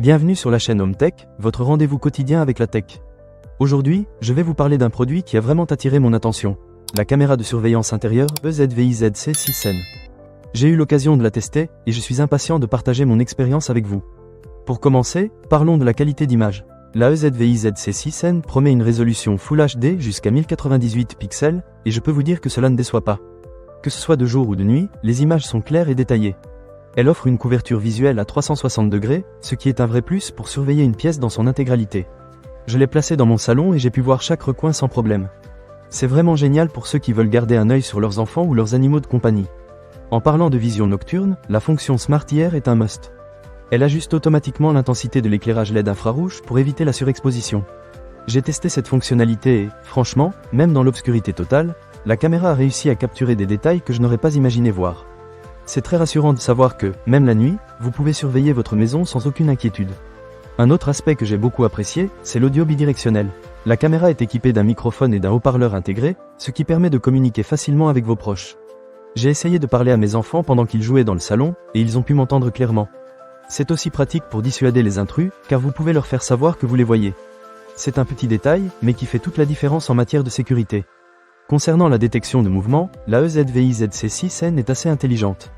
Bienvenue sur la chaîne Home Tech, votre rendez-vous quotidien avec la tech. Aujourd'hui, je vais vous parler d'un produit qui a vraiment attiré mon attention, la caméra de surveillance intérieure EZVIZ-C6N. J'ai eu l'occasion de la tester, et je suis impatient de partager mon expérience avec vous. Pour commencer, parlons de la qualité d'image. La EZVIZ-C6N promet une résolution Full HD jusqu'à 1098 pixels, et je peux vous dire que cela ne déçoit pas. Que ce soit de jour ou de nuit, les images sont claires et détaillées. Elle offre une couverture visuelle à 360 degrés, ce qui est un vrai plus pour surveiller une pièce dans son intégralité. Je l'ai placée dans mon salon et j'ai pu voir chaque recoin sans problème. C'est vraiment génial pour ceux qui veulent garder un œil sur leurs enfants ou leurs animaux de compagnie. En parlant de vision nocturne, la fonction Smart IR est un must. Elle ajuste automatiquement l'intensité de l'éclairage LED infrarouge pour éviter la surexposition. J'ai testé cette fonctionnalité et, franchement, même dans l'obscurité totale, la caméra a réussi à capturer des détails que je n'aurais pas imaginé voir. C'est très rassurant de savoir que, même la nuit, vous pouvez surveiller votre maison sans aucune inquiétude. Un autre aspect que j'ai beaucoup apprécié, c'est l'audio bidirectionnel. La caméra est équipée d'un microphone et d'un haut-parleur intégré, ce qui permet de communiquer facilement avec vos proches. J'ai essayé de parler à mes enfants pendant qu'ils jouaient dans le salon, et ils ont pu m'entendre clairement. C'est aussi pratique pour dissuader les intrus, car vous pouvez leur faire savoir que vous les voyez. C'est un petit détail, mais qui fait toute la différence en matière de sécurité. Concernant la détection de mouvement, la EZVIZ-C6N est assez intelligente.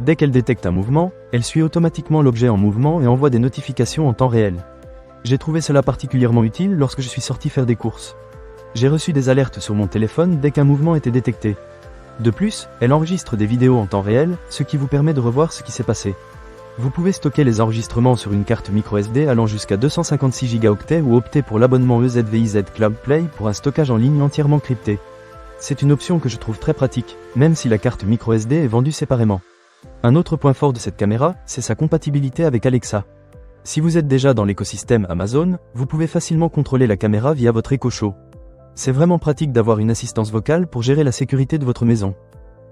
Dès qu'elle détecte un mouvement, elle suit automatiquement l'objet en mouvement et envoie des notifications en temps réel. J'ai trouvé cela particulièrement utile lorsque je suis sorti faire des courses. J'ai reçu des alertes sur mon téléphone dès qu'un mouvement était détecté. De plus, elle enregistre des vidéos en temps réel, ce qui vous permet de revoir ce qui s'est passé. Vous pouvez stocker les enregistrements sur une carte microSD allant jusqu'à 256 Go ou opter pour l'abonnement EZVIZ Cloud Play pour un stockage en ligne entièrement crypté. C'est une option que je trouve très pratique, même si la carte microSD est vendue séparément. Un autre point fort de cette caméra, c'est sa compatibilité avec Alexa. Si vous êtes déjà dans l'écosystème Amazon, vous pouvez facilement contrôler la caméra via votre Echo Show. C'est vraiment pratique d'avoir une assistance vocale pour gérer la sécurité de votre maison.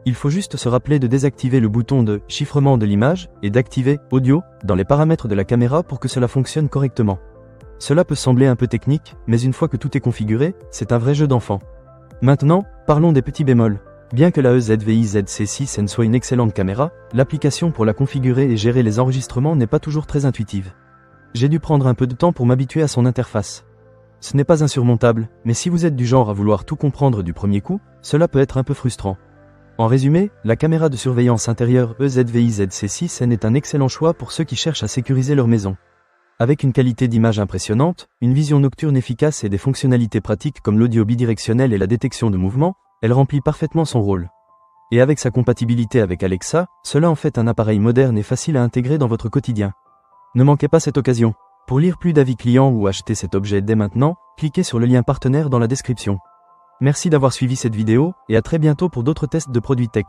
Il faut juste se rappeler de désactiver le bouton de chiffrement de l'image et d'activer Audio dans les paramètres de la caméra pour que cela fonctionne correctement. Cela peut sembler un peu technique, mais une fois que tout est configuré, c'est un vrai jeu d'enfant. Maintenant, parlons des petits bémols. Bien que la EZVIZ-C6N soit une excellente caméra, l'application pour la configurer et gérer les enregistrements n'est pas toujours très intuitive. J'ai dû prendre un peu de temps pour m'habituer à son interface. Ce n'est pas insurmontable, mais si vous êtes du genre à vouloir tout comprendre du premier coup, cela peut être un peu frustrant. En résumé, la caméra de surveillance intérieure EZVIZ-C6N est un excellent choix pour ceux qui cherchent à sécuriser leur maison. Avec une qualité d'image impressionnante, une vision nocturne efficace et des fonctionnalités pratiques comme l'audio bidirectionnel et la détection de mouvement, elle remplit parfaitement son rôle. Et avec sa compatibilité avec Alexa, cela en fait un appareil moderne et facile à intégrer dans votre quotidien. Ne manquez pas cette occasion. Pour lire plus d'avis clients ou acheter cet objet dès maintenant, cliquez sur le lien partenaire dans la description. Merci d'avoir suivi cette vidéo, et à très bientôt pour d'autres tests de produits tech.